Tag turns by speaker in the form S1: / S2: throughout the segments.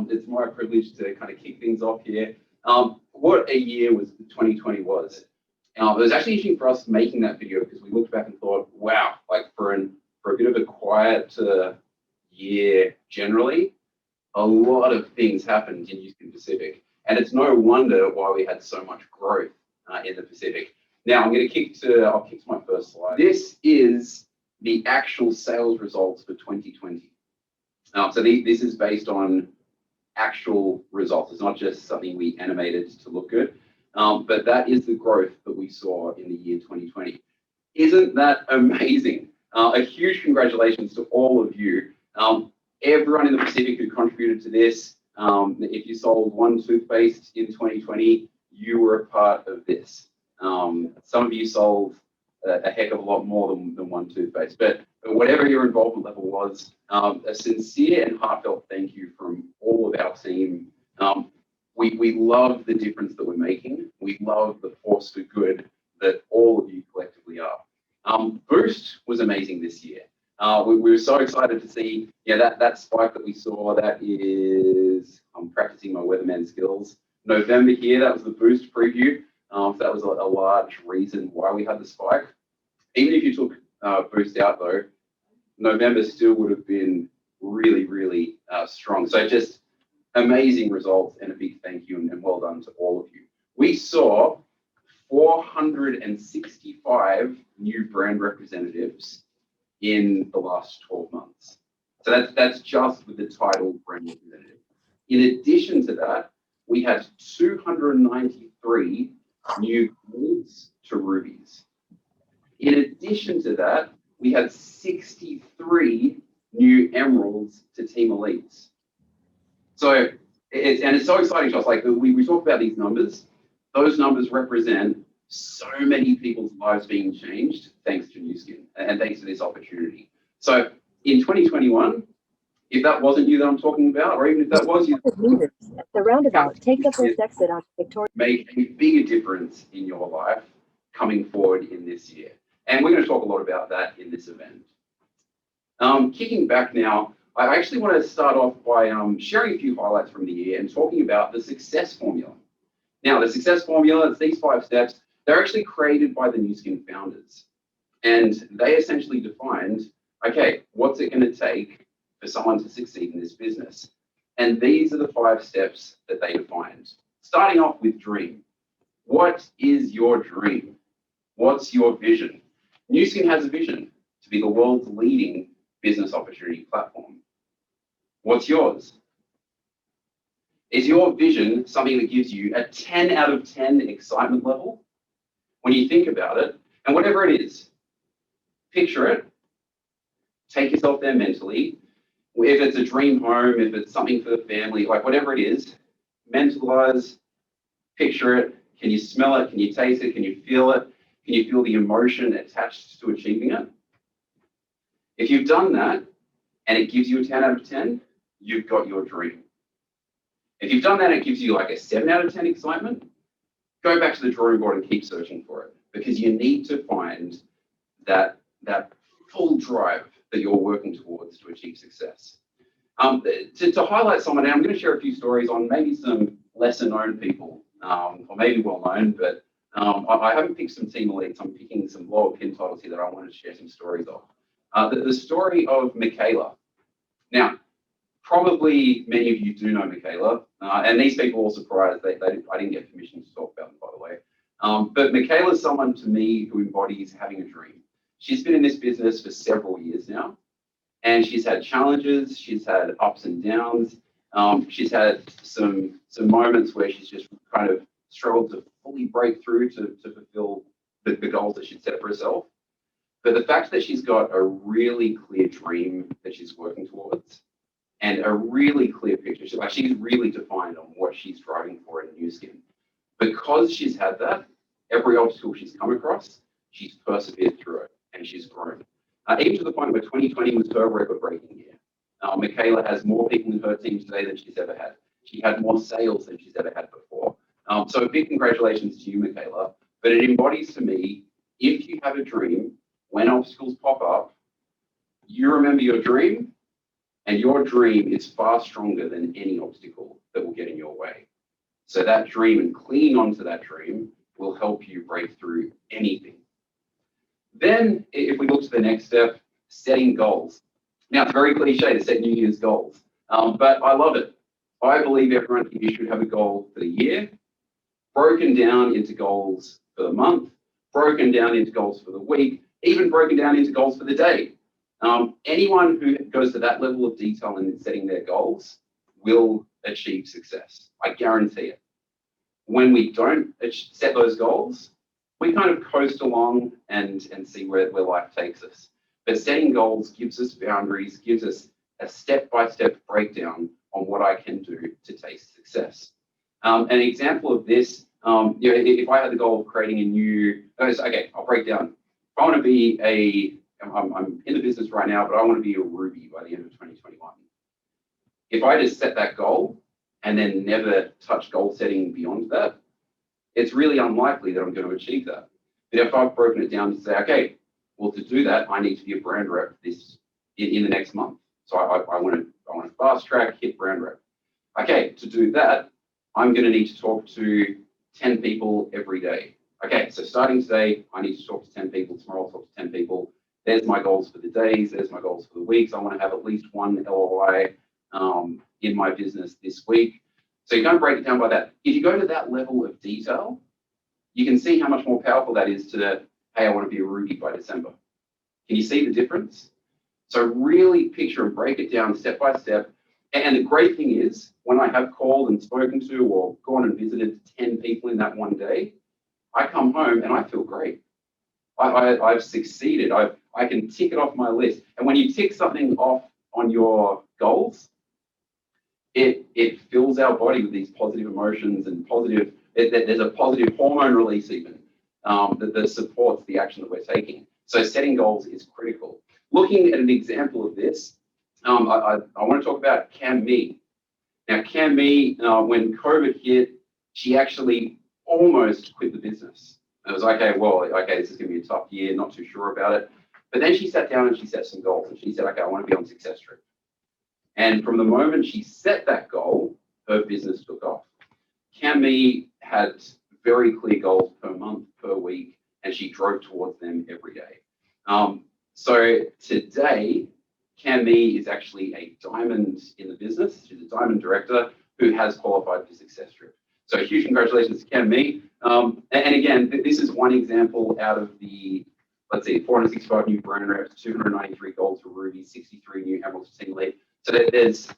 S1: It's my privilege to kind of kick things off here. What a year was 2020 was. It was actually interesting for us making that video because we looked back and thought, wow, like for a bit of a quiet year generally, a lot of things happened in Houston Pacific. And it's no wonder why we had so much growth in the Pacific. Now I'll kick to my first slide. This is the actual sales results for 2020. So this is based on actual results. It's not just something we animated to look good, but that is the growth that we saw in the year 2020. Isn't that amazing? A huge congratulations to all of you. Everyone in the Pacific who contributed to this. If you sold one toothpaste in 2020, you were a part of this. Some of you sold a heck of a lot more than one toothpaste, but whatever your involvement level was, a sincere and heartfelt thank you from all of our team. We love the difference that we're making. We love the force for good that all of you collectively are. Boost was amazing this year. We were so excited to see, that spike that we saw. That is, I'm practicing my weatherman skills. November here, that was the Boost preview. So that was a large reason why we had the spike. Even if you took Boost out though, November still would have been really, really strong. So just amazing results and a big thank you and well done to all of you. We saw 465 new brand representatives in the last 12 months. So that's just with the title brand representative. In addition to that, we had 293 new golds to rubies. In addition to that, we had 63 new emeralds to team elites. So it's so exciting to us. Like we talk about these numbers. Those numbers represent so many people's lives being changed thanks to Nu Skin and thanks to this opportunity. So in 2021, if that wasn't you that I'm talking about, or even if that was you,
S2: the roundabout, take the first exit on Victoria.
S1: Make a bigger difference in your life coming forward in this year. And we're going to talk a lot about that in this event. Kicking back now, I actually want to start off by sharing a few highlights from the year and talking about the success formula. Now, the success formula, it's these 5 steps. They're actually created by the Nu Skin founders. And they essentially defined, okay, what's it going to take for someone to succeed in this business? And these are the 5 steps that they defined. Starting off with dream. What is your dream? What's your vision? Nu Skin has a vision to be the world's leading business opportunity platform. What's yours? Is your vision something that gives you a 10 out of 10 excitement level when you think about it? And whatever it is, picture it, take yourself there mentally. If it's a dream home, if it's something for the family, like whatever it is, mentalize, picture it. Can you smell it? Can you taste it? Can you feel it? Can you feel the emotion attached to achieving it? If you've done that and it gives you a 10 out of 10, you've got your dream. If you've done that and it gives you like a 7 out of 10 excitement, go back to the drawing board and keep searching for it, because you need to find that full drive that you're working towards to achieve success. To highlight someone, I'm going to share a few stories on maybe some lesser known people, or maybe well known, but I haven't picked some team elites. I'm picking some lower pin titles here that I wanted to share some stories of. The story of Michaela. Now, probably many of you do know Michaela, and these people are all surprised. I didn't get permission to talk about them, by the way. But Michaela is someone to me who embodies having a dream. She's been in this business for several years now, and she's had challenges, she's had ups and downs, she's had some moments where she's just kind of struggled to fully break through to fulfill the goals that she'd set for herself. But the fact that she's got a really clear dream that she's working towards and a really clear picture, she's really defined on what she's driving for in Nu Skin. Because she's had that, every obstacle she's come across, she's persevered through it and she's grown. Even to the point where 2020 was her record-breaking year. Michaela has more people in her team today than she's ever had. She had more sales than she's ever had before. So a big congratulations to you, Michaela. But it embodies to me, if you have a dream, when obstacles pop up, you remember your dream And your dream is far stronger than any obstacle that will get in your way. So that dream and clinging onto that dream will help you break through anything. Then, if we look to the next step, setting goals. Now, it's very cliche to set New Year's goals, but I love it. I believe everyone here should have a goal for the year, broken down into goals for the month, broken down into goals for the week, even broken down into goals for the day. Anyone who goes to that level of detail in setting their goals will achieve success. I guarantee it. When we don't set those goals, we kind of coast along and see where life takes us. But setting goals gives us boundaries, gives us a step-by-step breakdown on what I can do to taste success. An example of this, if I had the goal of creating a new, okay, I'll break down. If I want to be I'm in the business right now, but I want to be a Ruby by the end of 2021. If I just set that goal and then never touch goal setting beyond that, it's really unlikely that I'm going to achieve that. But if I've broken it down to say, okay, well, to do that, I need to be a brand rep in the next month. So I want to fast track, hit brand rep. Okay, to do that, I'm going to need to talk to 10 people every day. Okay, so starting today, I need to talk to 10 people. Tomorrow I'll talk to 10 people. There's my goals for the days. There's my goals for the weeks. I want to have at least one LOI in my business this week. So you don't break it down by that. If you go to that level of detail, you can see how much more powerful that is to, hey, I want to be a Ruby by December. Can you see the difference? So really picture and break it down step by step. And the great thing is, when I have called and spoken to or gone and visited 10 people in that one day, I come home and I feel great. I've succeeded. I can tick it off my list. And when you tick something off on your goals, it fills our body with these positive emotions and there's a positive hormone release even that supports the action that we're taking. So setting goals is critical. Looking at an example of this, I want to talk about Cam Mee. Now, Cam Mee, when COVID hit, she actually almost quit the business. And it was like, okay, this is going to be a tough year, not too sure about it. But then she sat down and she set some goals. And she said, okay, I want to be on Success Trip. And from the moment she set that goal, her business took off. Cam Mee had very clear goals per month, per week, and she drove towards them every day. So today, Cam Mee is actually a diamond in the business. She's a diamond director who has qualified for Success Trip. So huge congratulations to Cam Mee. And again, this is one example out of the, let's see, 465 new brand reps, 293 goals for Ruby, 63 new Hamilton team lead. So there's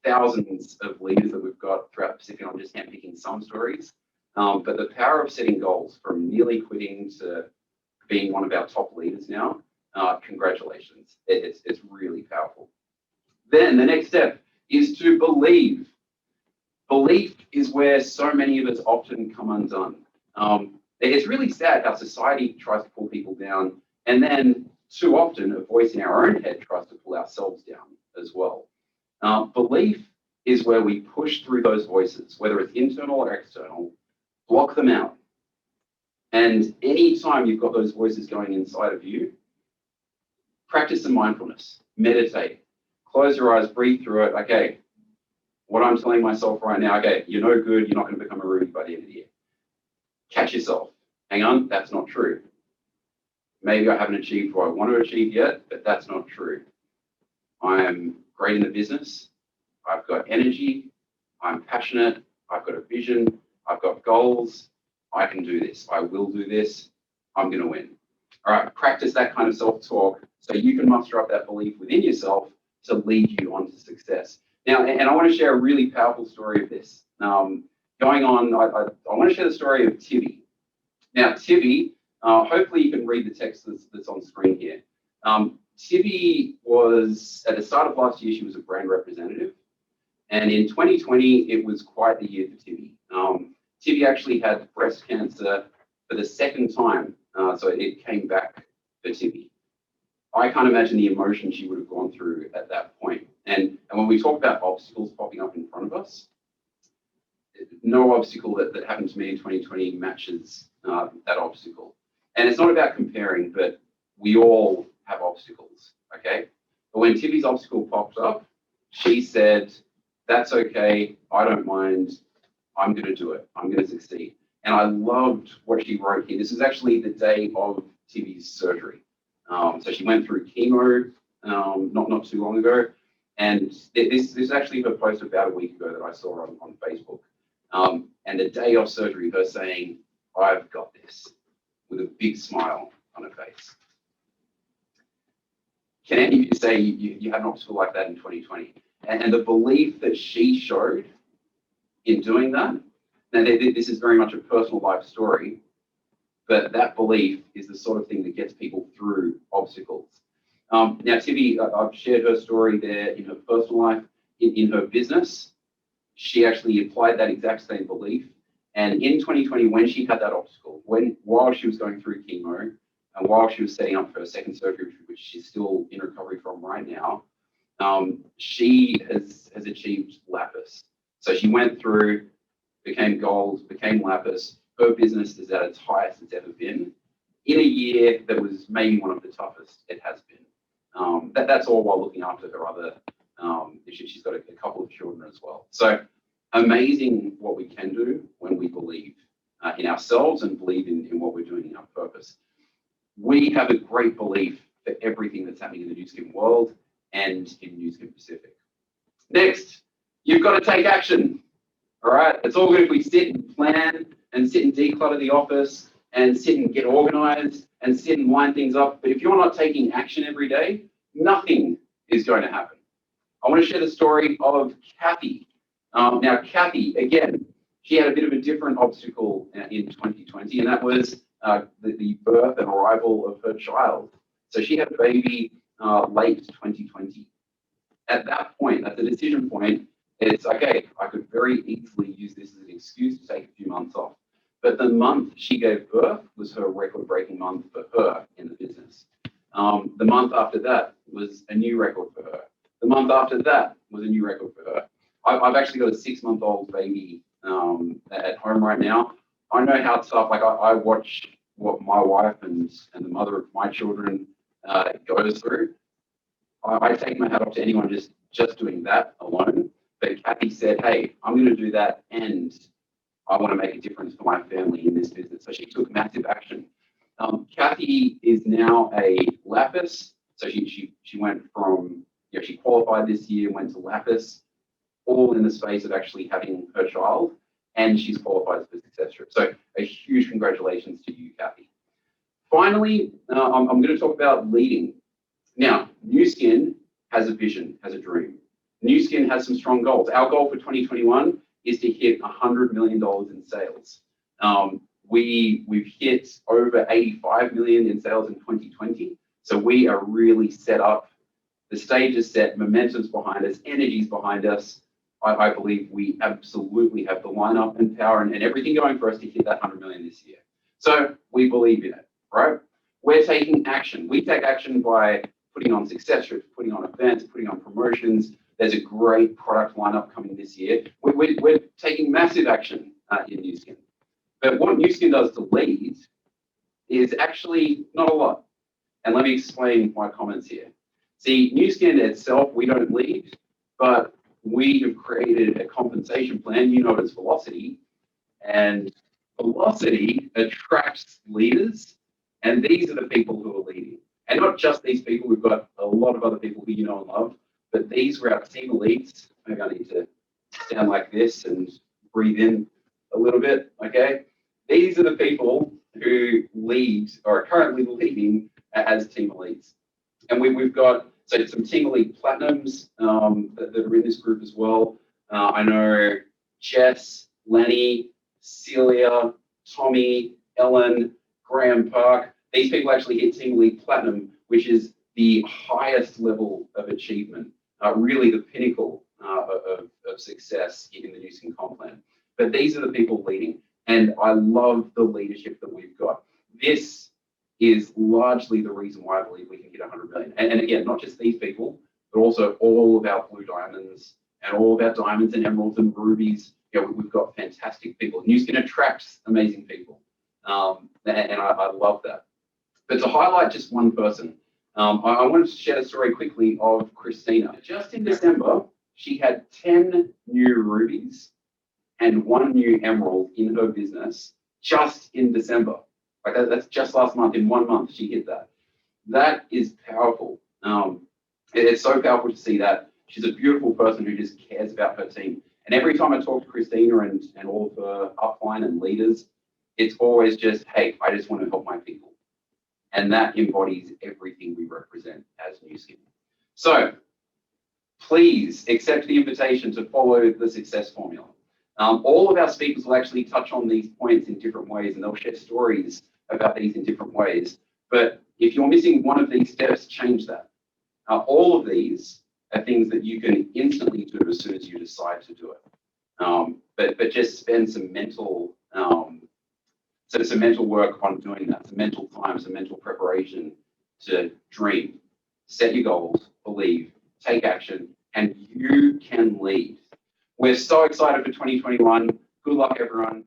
S1: thousands of leaders that we've got throughout the Pacific. I'm just handpicking some stories. But the power of setting goals, from nearly quitting to being one of our top leaders now, congratulations. It's really powerful. Then the next step is to believe. Belief is where so many of us often come undone. It's really sad how society tries to pull people down, and then too often a voice in our own head tries to pull ourselves down as well. Belief is where we push through those voices, whether it's internal or external, block them out. And anytime you've got those voices going inside of you, practice some mindfulness, meditate, close your eyes, breathe through it. Okay, what I'm telling myself right now, okay, you're no good, you're not going to become a Ruby by the end of the year. Catch yourself. Hang on, that's not true. Maybe I haven't achieved what I want to achieve yet, but that's not true. I'm great in the business. I've got energy. I'm passionate. I've got a vision. I've got goals. I can do this. I will do this. I'm going to win. All right, practice that kind of self-talk so you can muster up that belief within yourself to lead you on to success. Now, and I want to share a really powerful story of this. Going on, I want to share the story of Tibby. Now, Tibby, hopefully you can read the text that's on screen here. Tibby was, at the start of last year, she was a brand representative. And in 2020, it was quite the year for Tibby. Tibby actually had breast cancer for the second time. So it came back for Tibby. I can't imagine the emotion she would have gone through at that point. And when we talk about obstacles popping up in front of us, no obstacle that happened to me in 2020 matches that obstacle. And it's not about comparing, but we all have obstacles, okay? But when Tiffy's obstacle popped up, she said, that's okay, I don't mind, I'm going to do it, I'm going to succeed. And I loved what she wrote here. This is actually the day of Tiffy's surgery. So she went through chemo not too long ago. And this is actually her post about a week ago that I saw on Facebook. And the day of surgery, her saying, I've got this, with a big smile on her face. Can any of you say you had an obstacle like that in 2020? And the belief that she showed in doing that, now this is very much a personal life story, but that belief is the sort of thing that gets people through obstacles. Now, Tiffy, I've shared her story there in her personal life. In her business, she actually applied that exact same belief. And in 2020, when she had that obstacle, while she was going through chemo, and while she was setting up for her second surgery, which she's still in recovery from right now, she has achieved lapis. So she went through, became gold, became lapis. Her business is at its highest it's ever been in a year that was maybe one of the toughest it has been. That's all while looking after her other, she's got a couple of children as well. So amazing what we can do when we believe in ourselves and believe in what we're doing in our purpose. We have a great belief for everything that's happening in the Nu Skin world and in Nu Skin Pacific. Next, you've got to take action. All right, it's all good if we sit and plan and sit and declutter the office and sit and get organized and sit and line things up. But if you're not taking action every day, nothing is going to happen. I want to share the story of Kathy. Now, Kathy, again, she had a bit of a different obstacle in 2020, and that was the birth and arrival of her child. So she had a baby late 2020. At that point, at the decision point, it's okay, I could very easily use this as an excuse to take a few months off. But the month she gave birth was her record-breaking month for her in the business. The month after that was a new record for her. The month after that was a new record for her. I've actually got a 6-month-old baby at home right now. I know how tough, like I watch what my wife and the mother of my children goes through. I take my hat off to anyone just doing that alone. But Kathy said, hey, I'm going to do that and I want to make a difference for my family in this business. So she took massive action. Kathy is now a lapis. So she went from, she qualified this year, went to lapis, all in the space of actually having her child, and she's qualified as a success trip. So a huge congratulations to you, Kathy. Finally, I'm going to talk about leading. Now, Nu Skin has a vision, has a dream. Nu Skin has some strong goals. Our goal for 2021 is to hit $100 million in sales. We've hit over 85 million in sales in 2020. So we are really set up. The stage is set, momentum's behind us, energy's behind us. I believe we absolutely have the lineup and power and everything going for us to hit that 100 million this year. So we believe in it, right? We're taking action. We take action by putting on success trips, putting on events, putting on promotions. There's a great product lineup coming this year. We're taking massive action in Nu Skin. But what Nu Skin does to lead is actually not a lot. And let me explain my comments here. See, Nu Skin itself, we don't lead, but we have created a compensation plan. You know it as Velocity. And Velocity attracts leaders. And these are the people who are leading. And not just these people, we've got a lot of other people who you know and love. But these were our team elites. Maybe I need to stand like this and breathe in a little bit, okay? These are the people who lead or are currently leading as team elites. And we've got some team elite platinums that are in this group as well. I know Jess, Lenny, Celia, Tommy, Ellen, Graham Park. These people actually hit team elite platinum, which is the highest level of achievement. Really the pinnacle of success in the Nu Skin comp plan. But these are the people leading, and I love the leadership that we've got. This is largely the reason why I believe we can hit 100 million. And again, not just these people, but also all of our blue diamonds and all of our diamonds and emeralds and rubies. We've got fantastic people. Nu Skin attracts amazing people, and I love that. But to highlight just one person, I wanted to share a story quickly of Christina. Just in December, she had 10 new rubies and 1 new emerald in her business just in December. Like that's just last month. In 1 month, she hit that. That is powerful. It's so powerful to see that. She's a beautiful person who just cares about her team. And every time I talk to Christina and all of her upline and leaders, it's always just, hey, I just want to help my people. And that embodies everything we represent as New Skin. So please accept the invitation to follow the success formula. All of our speakers will actually touch on these points in different ways, and they'll share stories about these in different ways. But if you're missing one of these steps, change that. All of these are things that you can instantly do as soon as you decide to do it. But just spend some mental work on doing that, some mental time, some mental preparation to dream, set your goals, believe, take action, and you can lead. We're so excited for 2021. Good luck, everyone.